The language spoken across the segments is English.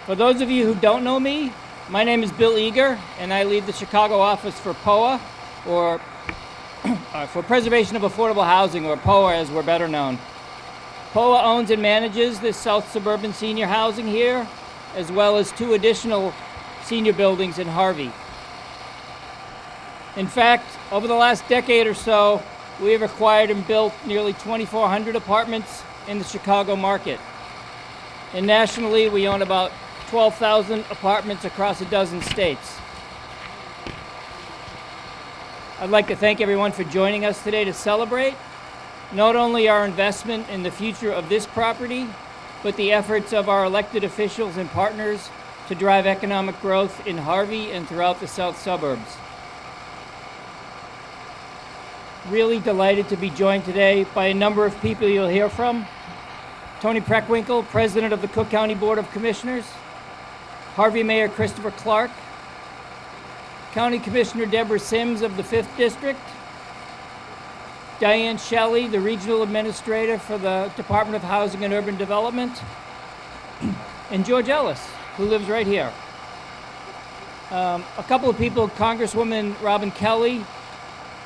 For those of you who don't know me, my name is Bill Eager, and I lead the Chicago office for POA, or for Preservation of Affordable Housing, or POA as we're better known. POA owns and manages this South Suburban senior housing here, as well as 2 additional senior buildings in Harvey. In fact, over the last decade or so, we have acquired and built nearly 2,400 apartments in the Chicago market. And nationally, we own about 12,000 apartments across a dozen states. I'd like to thank everyone for joining us today to celebrate not only our investment in the future of this property, but the efforts of our elected officials and partners to drive economic growth in Harvey and throughout the South Suburbs. Really delighted to be joined today by a number of people you'll hear from. Tony Preckwinkle, President of the Cook County Board of Commissioners, Harvey Mayor Christopher Clark, County Commissioner Deborah Sims of the 5th District, Diane Shelley, the Regional Administrator for the Department of Housing and Urban Development, and George Ellis, who lives right here. A couple of people, Congresswoman Robin Kelly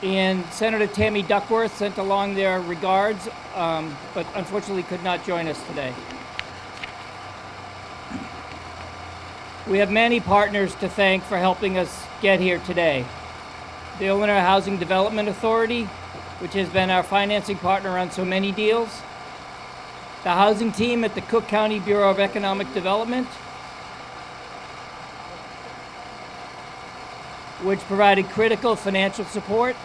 and Senator Tammy Duckworth, sent along their regards, but unfortunately could not join us today. We have many partners to thank for helping us get here today. The Illinois Housing Development Authority, which has been our financing partner on so many deals. The housing team at the Cook County Bureau of Economic Development, which provided critical financial support.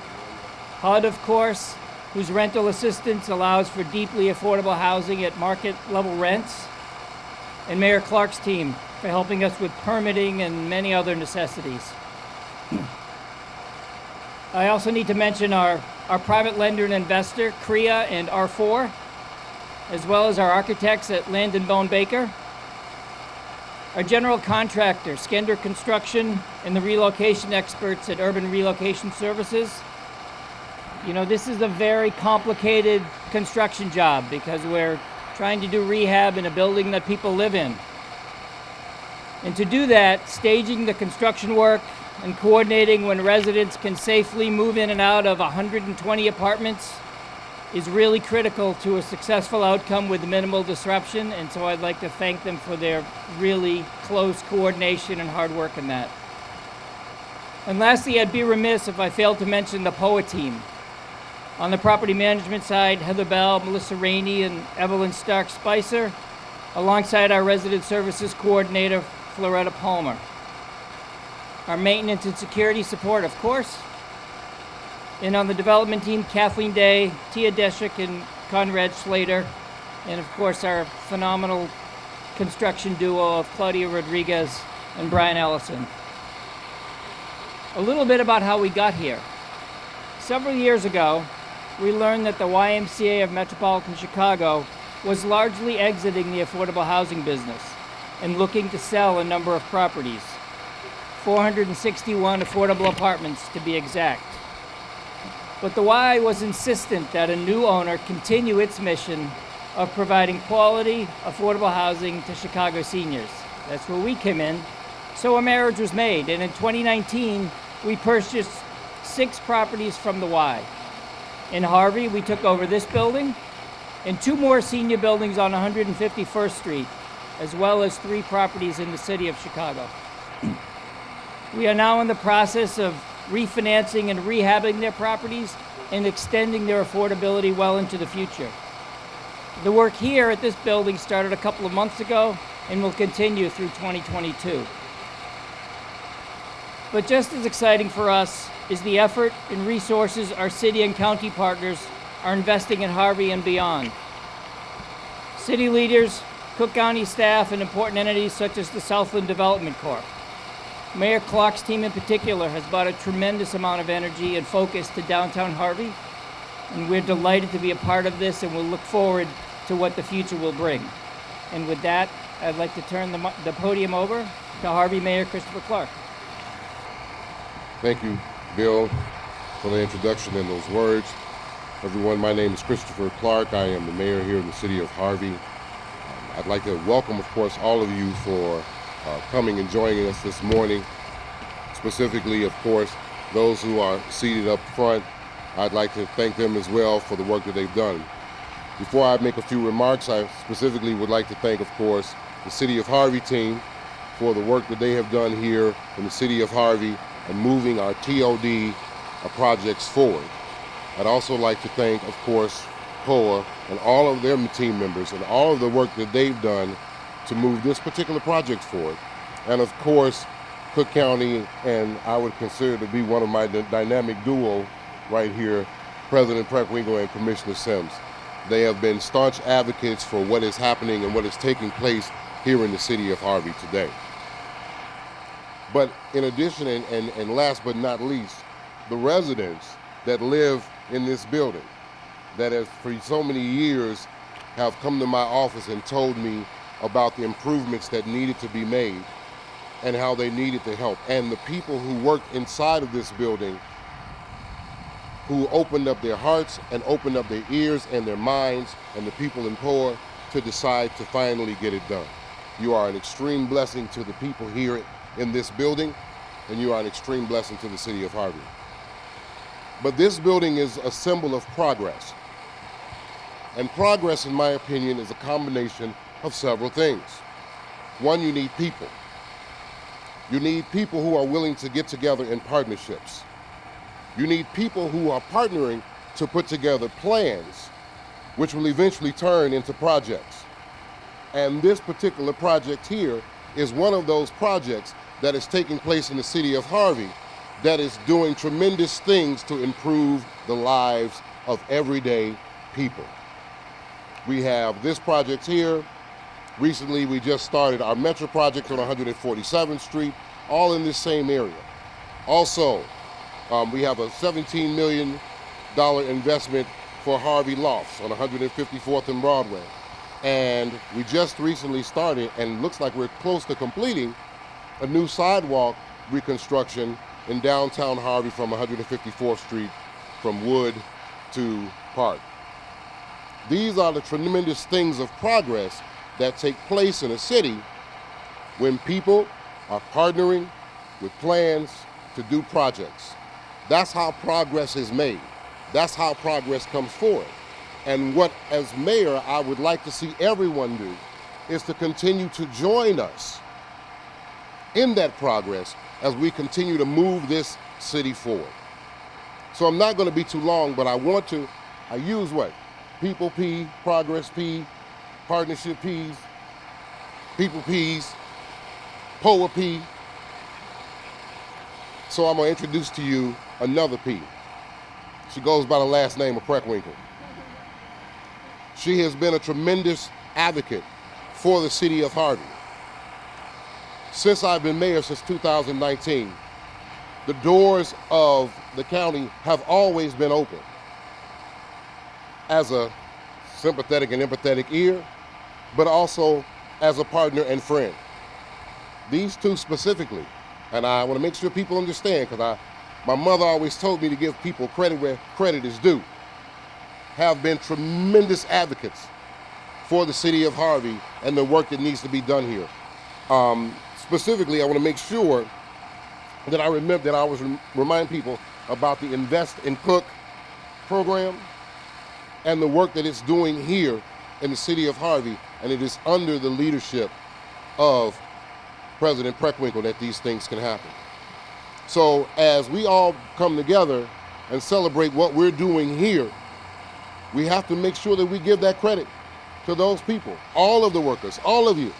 HUD, of course, whose rental assistance allows for deeply affordable housing at market level rents. And Mayor Clark's team for helping us with permitting and many other necessities. I also need to mention our private lender and investor, CREA and R4, as well as our architects at Land & Bone Baker, our general contractor, Skender Construction, and the relocation experts at Urban Relocation Services. You know, this is a very complicated construction job because we're trying to do rehab in a building that people live in. And to do that, staging the construction work and coordinating when residents can safely move in and out of 120 apartments is really critical to a successful outcome with minimal disruption, and so I'd like to thank them for their really close coordination and hard work in that. And lastly, I'd be remiss if I failed to mention the POA team. On the property management side, Heather Bell, Melissa Rainey, and Evelyn Stark-Spicer, alongside our resident services coordinator, Floretta Palmer. Our maintenance and security support, of course. And on the development team, Kathleen Day, Tia Deschuk, and Conrad Slater. And of course, our phenomenal construction duo of Claudia Rodriguez and Brian Ellison. A little bit about how we got here. Several years ago, we learned that the YMCA of Metropolitan Chicago was largely exiting the affordable housing business and looking to sell a number of properties. 461 affordable apartments to be exact. But the Y was insistent that a new owner continue its mission of providing quality, affordable housing to Chicago seniors. That's where we came in. So a marriage was made, and in 2019, we purchased 6 properties from the Y. In Harvey, we took over this building and 2 more senior buildings on 151st Street, as well as 3 properties in the city of Chicago. We are now in the process of refinancing and rehabbing their properties and extending their affordability well into the future. The work here at this building started a couple of months ago and will continue through 2022. But just as exciting for us is the effort and resources our city and county partners are investing in Harvey and beyond. City leaders, Cook County staff, and important entities such as the Southland Development Corp. Mayor Clark's team in particular has brought a tremendous amount of energy and focus to downtown Harvey, and we're delighted to be a part of this, and we'll look forward to what the future will bring. And with that, I'd like to turn the podium over to Harvey Mayor Christopher Clark. Thank you, Bill, for the introduction and those words. Everyone, my name is Christopher Clark. I am the mayor here in the city of Harvey. I'd like to welcome, of course, all of you for coming and joining us this morning. Specifically, of course, those who are seated up front, I'd like to thank them as well for the work that they've done. Before I make a few remarks, I specifically would like to thank, of course, the City of Harvey team for the work that they have done here in the City of Harvey and moving our TOD projects forward. I'd also like to thank, of course, POA and all of their team members and all of the work that they've done to move this particular project forward. And of course, Cook County, and I would consider to be one of my dynamic duo right here, President Preckwinkle and Commissioner Sims. They have been staunch advocates for what is happening and what is taking place here in the City of Harvey today. But in addition, and last but not least, the residents that live in this building, that have for so many years have come to my office and told me about the improvements that needed to be made and how they needed the help. And the people who worked inside of this building who opened up their hearts and opened up their ears and their minds, and the people in POA to decide to finally get it done. You are an extreme blessing to the people here in this building, and you are an extreme blessing to the City of Harvey. But this building is a symbol of progress. And progress, in my opinion, is a combination of several things. One, you need people. You need people who are willing to get together in partnerships. You need people who are partnering to put together plans which will eventually turn into projects. And this particular project here is one of those projects that is taking place in the City of Harvey that is doing tremendous things to improve the lives of everyday people. We have this project here. Recently, we just started our Metro project on 147th Street, all in this same area. Also, we have a $17 million investment for Harvey Lofts on 154th and Broadway. And we just recently started, and looks like we're close to completing, a new sidewalk reconstruction in downtown Harvey from 154th Street from Wood to Park. These are the tremendous things of progress that take place in a city when people are partnering with plans to do projects. That's how progress is made. That's how progress comes forward. And what, as mayor, I would like to see everyone do is to continue to join us in that progress as we continue to move this city forward. So I'm not going to be too long, but I use what? People P, progress P, partnership Ps, people Ps, POA P. So I'm going to introduce to you another P. She goes by the last name of Preckwinkle. She has been a tremendous advocate for the City of Harvey. Since I've been mayor since 2019, the doors of the county have always been open as a sympathetic and empathetic ear, but also as a partner and friend. These two specifically, and I want to make sure people understand, because my mother always told me to give people credit where credit is due, have been tremendous advocates for the City of Harvey and the work that needs to be done here. Specifically, I want to make sure that I remind people about the Invest in Cook program and the work that it's doing here in the City of Harvey, and it is under the leadership of President Preckwinkle that these things can happen. So as we all come together and celebrate what we're doing here, we have to make sure that we give that credit to those people, all of the workers, all of you.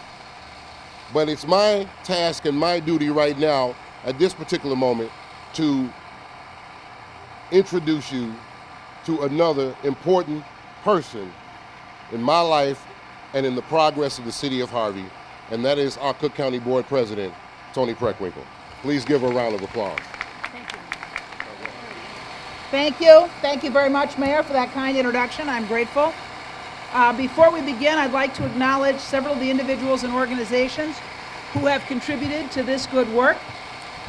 But it's my task and my duty right now at this particular moment to introduce you to another important person in my life and in the progress of the City of Harvey, and that is our Cook County Board President, Tony Preckwinkle. Please give her a round of applause. Thank you. Thank you. Thank you very much, Mayor, for that kind introduction. I'm grateful. Before we begin, I'd like to acknowledge several of the individuals and organizations who have contributed to this good work.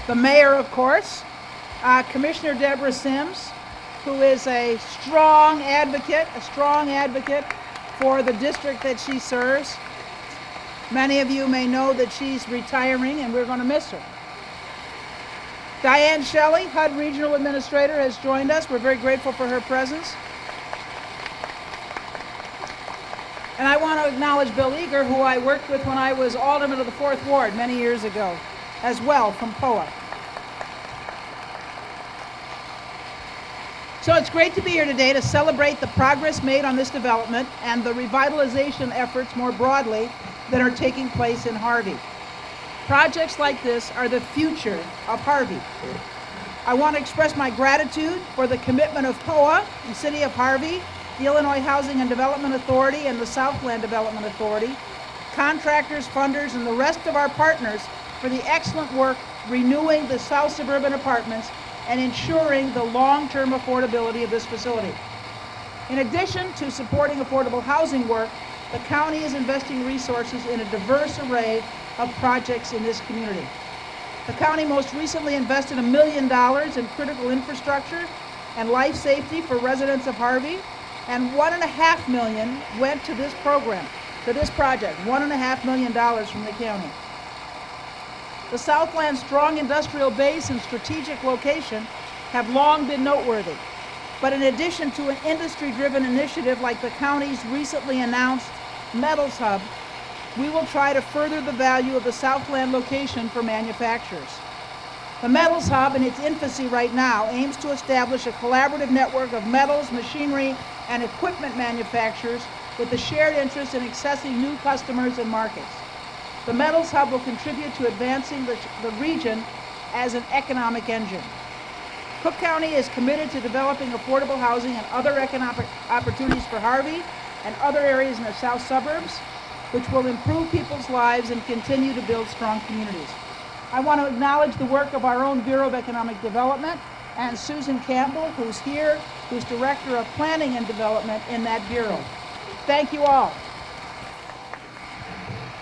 The Mayor, of course, Commissioner Deborah Sims, who is a strong advocate for the district that she serves. Many of you may know that she's retiring and we're going to miss her. Diane Shelley, HUD Regional Administrator, has joined us. We're very grateful for her presence. And I want to acknowledge Bill Eager, who I worked with when I was Alderman of the 4th Ward many years ago, as well, from POA. So it's great to be here today to celebrate the progress made on this development and the revitalization efforts more broadly that are taking place in Harvey. Projects like this are the future of Harvey. I want to express my gratitude for the commitment of POA, the City of Harvey, the Illinois Housing and Development Authority, and the Southland Development Authority, contractors, funders, and the rest of our partners for the excellent work renewing the South Suburban apartments and ensuring the long-term affordability of this facility. In addition to supporting affordable housing work, the county is investing resources in a diverse array of projects in this community. The county most recently invested $1 million in critical infrastructure and life safety for residents of Harvey, and $1.5 million went to this program, to this project, $1.5 million from the county. The Southland's strong industrial base and strategic location have long been noteworthy. But in addition to an industry-driven initiative like the county's recently announced Metals Hub, we will try to further the value of the Southland location for manufacturers. The Metals Hub, in its infancy right now, aims to establish a collaborative network of metals, machinery, and equipment manufacturers with the shared interest in accessing new customers and markets. The Metals Hub will contribute to advancing the region as an economic engine. Cook County is committed to developing affordable housing and other economic opportunities for Harvey and other areas in the south suburbs, which will improve people's lives and continue to build strong communities. I want to acknowledge the work of our own Bureau of Economic Development and Susan Campbell, who's here, who's Director of Planning and Development in that Bureau. Thank you all.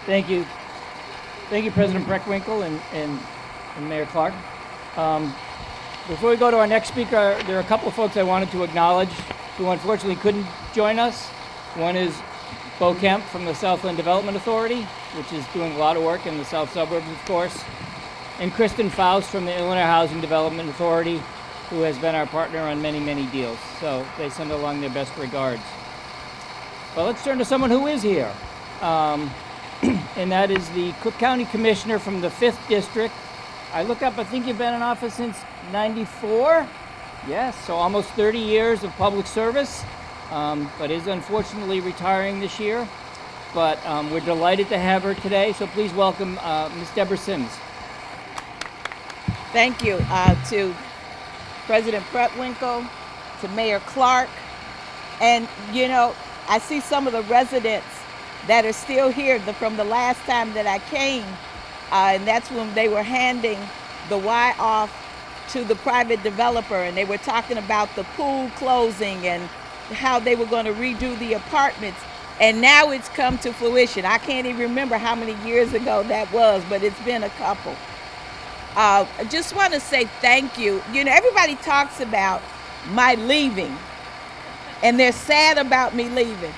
Thank you. Thank you, President Preckwinkle and Mayor Clark. Before we go to our next speaker, there are a couple of folks I wanted to acknowledge who unfortunately couldn't join us. One is Bo Kemp from the Southland Development Authority, which is doing a lot of work in the south suburbs, of course, and Kristin Faust from the Illinois Housing Development Authority, who has been our partner on many, many deals. So they send along their best regards. Well, let's turn to someone who is here, and that is the Cook County Commissioner from the 5th District. I look up, I think you've been in office since '94? Yes, so almost 30 years of public service, but is unfortunately retiring this year. But we're delighted to have her today, so please welcome Ms. Deborah Sims. Thank you to President Preckwinkle, to Mayor Clark, and you know, I see some of the residents that are still here from the last time that I came, and that's when they were handing the Y off to the private developer, and they were talking about the pool closing and how they were going to redo the apartments, and now it's come to fruition. I can't even remember how many years ago that was, but it's been a couple. I just want to say thank you. You know, everybody talks about my leaving, and they're sad about me leaving.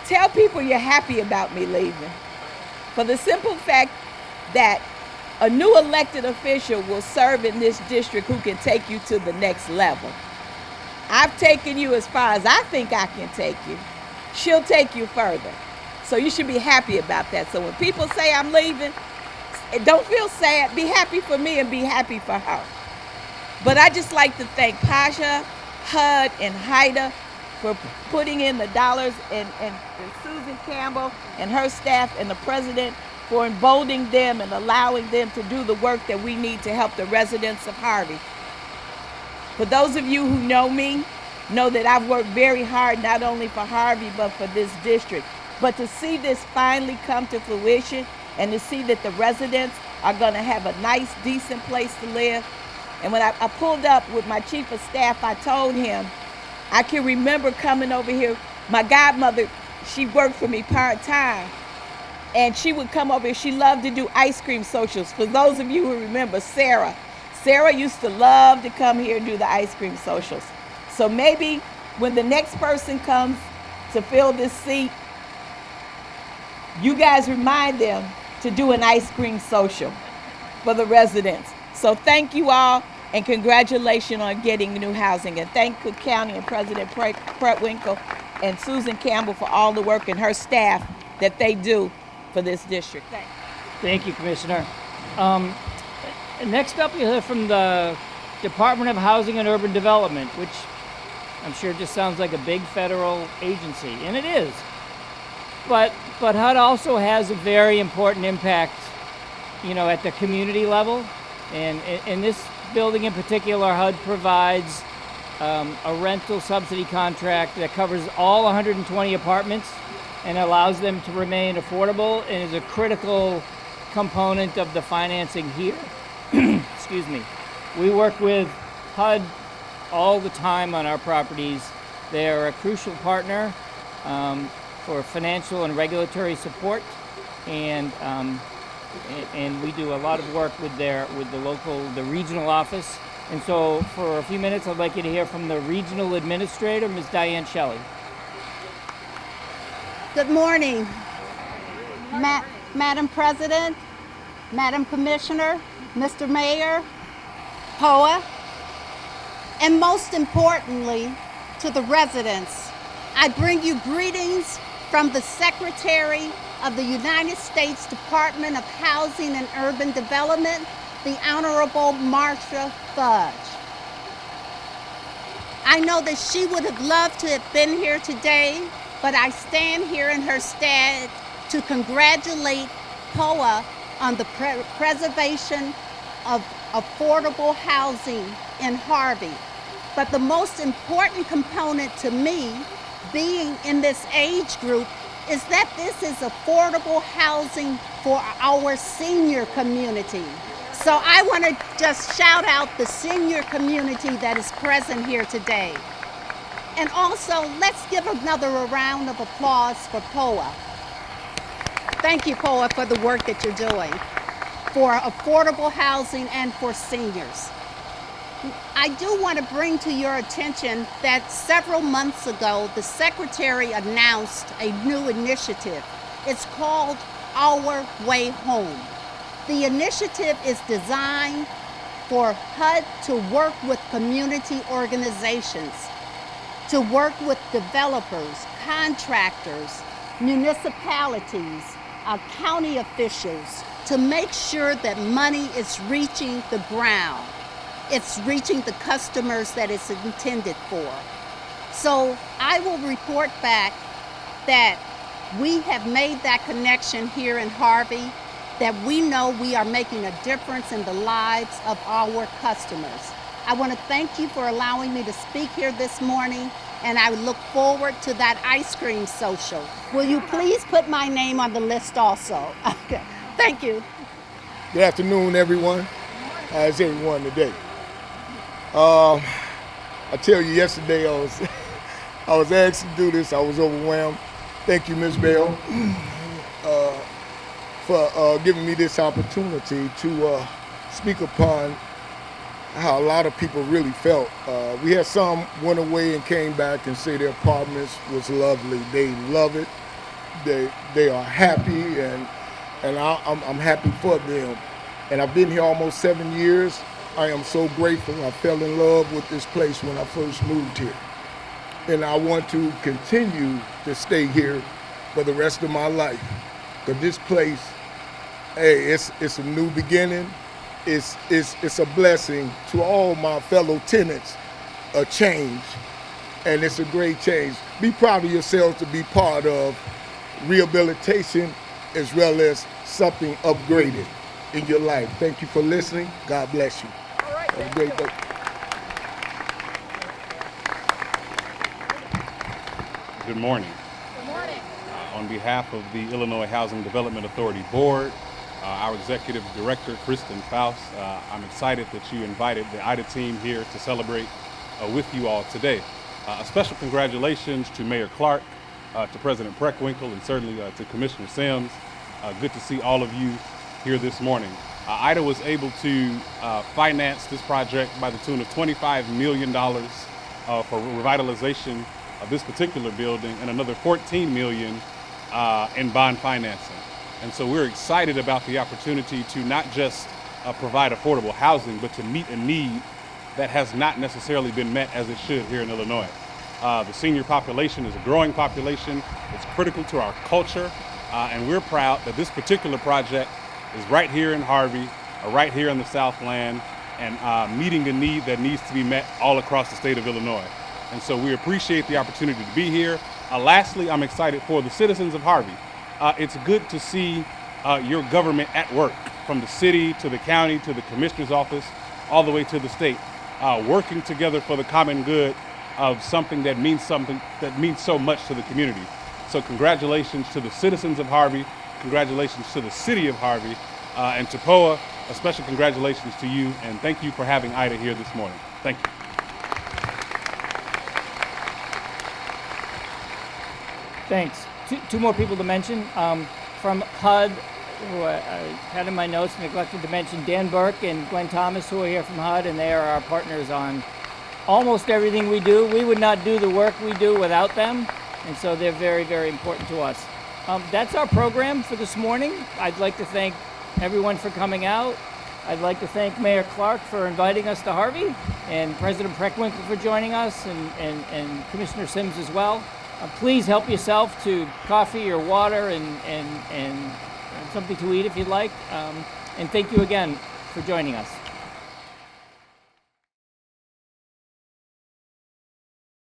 Tell people you're happy about me leaving, for the simple fact that a new elected official will serve in this district who can take you to the next level. I've taken you as far as I think I can take you. She'll take you further. So you should be happy about that. So when people say I'm leaving, don't feel sad. Be happy for me and be happy for her. But I just like to thank Pasha, HUD, and Haida for putting in the dollars, and Susan Campbell and her staff and the president for emboldening them and allowing them to do the work that we need to help the residents of Harvey. For those of you who know me, know that I've worked very hard, not only for Harvey, but for this district. But to see this finally come to fruition and to see that the residents are gonna have a nice, decent place to live. And when I pulled up with my chief of staff, I told him, I can remember coming over here. My godmother, she worked for me part-time, and she would come over here. She loved to do ice cream socials. For those of you who remember Sarah used to love to come here and do the ice cream socials. So maybe when the next person comes to fill this seat, you guys remind them to do an ice cream social for the residents. So thank you all, and congratulations on getting new housing. And thank Cook County and President Preckwinkle and Susan Campbell for all the work and her staff that they do for this district. Thank you. Thank you, Commissioner. Next up, you'll hear from the Department of Housing and Urban Development, which I'm sure just sounds like a big federal agency, and it is. But HUD also has a very important impact, at the community level. And in this building in particular, HUD provides a rental subsidy contract that covers all 120 apartments and allows them to remain affordable, and is a critical component of the financing here. Excuse me. We work with HUD all the time on our properties. They are a crucial partner for financial and regulatory support, and we do a lot of work with the regional office. And so for a few minutes, I'd like you to hear from the regional administrator, Ms. Diane Shelley. Good morning, Madam President, Madam Commissioner, Mr. Mayor, POA, and most importantly, to the residents. I bring you greetings from the Secretary of the United States Department of Housing and Urban Development, the Honorable Marcia Fudge. I know that she would have loved to have been here today, but I stand here in her stead to congratulate POA on the preservation of affordable housing in Harvey. But the most important component to me, being in this age group, is that this is affordable housing for our senior community. So I want to just shout out the senior community that is present here today. And also, let's give another round of applause for POA. Thank you, POA, for the work that you're doing for affordable housing and for seniors. I do want to bring to your attention that several months ago, the Secretary announced a new initiative. It's called Our Way Home. The initiative is designed for HUD to work with community organizations, to work with developers, contractors, municipalities, county officials, to make sure that money is reaching the ground. It's reaching the customers that it's intended for. So I will report back that we have made that connection here in Harvey, that we know we are making a difference in the lives of our customers. I want to thank you for allowing me to speak here this morning, and I look forward to that ice cream social. Will you please put my name on the list also? Okay, thank you. Good afternoon, everyone. How's everyone today? I tell you, yesterday I was asked to do this. I was overwhelmed. Thank you, Ms. Bell, for giving me this opportunity to speak upon how a lot of people really felt. We had some went away and came back and say their apartments was lovely. They love it. They are happy, and I'm happy for them. And I've been here almost 7 years. I am so grateful. I fell in love with this place when I first moved here. And I want to continue to stay here for the rest of my life. Because this place, hey, it's a new beginning. It's a blessing to all my fellow tenants, a change. And it's a great change. Be proud of yourselves to be part of rehabilitation as well as something upgraded in your life. Thank you for listening. God bless you. All right, Have a great day. Good morning. Good morning. On behalf of the Illinois Housing Development Authority Board, our Executive Director, Kristin, Faust, I'm excited that you invited the IHDA team here to celebrate with you all today. A special congratulations to Mayor Clark, to President Preckwinkle, and certainly to Commissioner Sims. Good to see all of you here this morning. IHDA was able to finance this project by the tune of $25 million for revitalization of this particular building, and another $14 million in bond financing. And so we're excited about the opportunity to not just provide affordable housing, but to meet a need that has not necessarily been met as it should here in Illinois. The senior population is a growing population. It's critical to our culture, and we're proud that this particular project is right here in Harvey, right here in the Southland, and meeting a need that needs to be met all across the state of Illinois. And so we appreciate the opportunity to be here. Lastly, I'm excited for the citizens of Harvey. It's good to see your government at work, from the city to the county to the commissioner's office, all the way to the state, working together for the common good of something that means so much to the community. So congratulations to the citizens of Harvey, congratulations to the city of Harvey, and to POA, a special congratulations to you, and thank you for having Ida here this morning. Thank you. Thanks. Two more people to mention. From HUD, who I had in my notes, neglected to mention, Dan Burke and Glenn Thomas, who are here from HUD, and they are our partners on almost everything we do. We would not do the work we do without them, and so they're very, very important to us. That's our program for this morning. I'd like to thank everyone for coming out. I'd like to thank Mayor Clark for inviting us to Harvey, and President Preckwinkle for joining us, and Commissioner Sims as well. Please help yourself to coffee or water and something to eat if you'd like. And thank you again for joining us.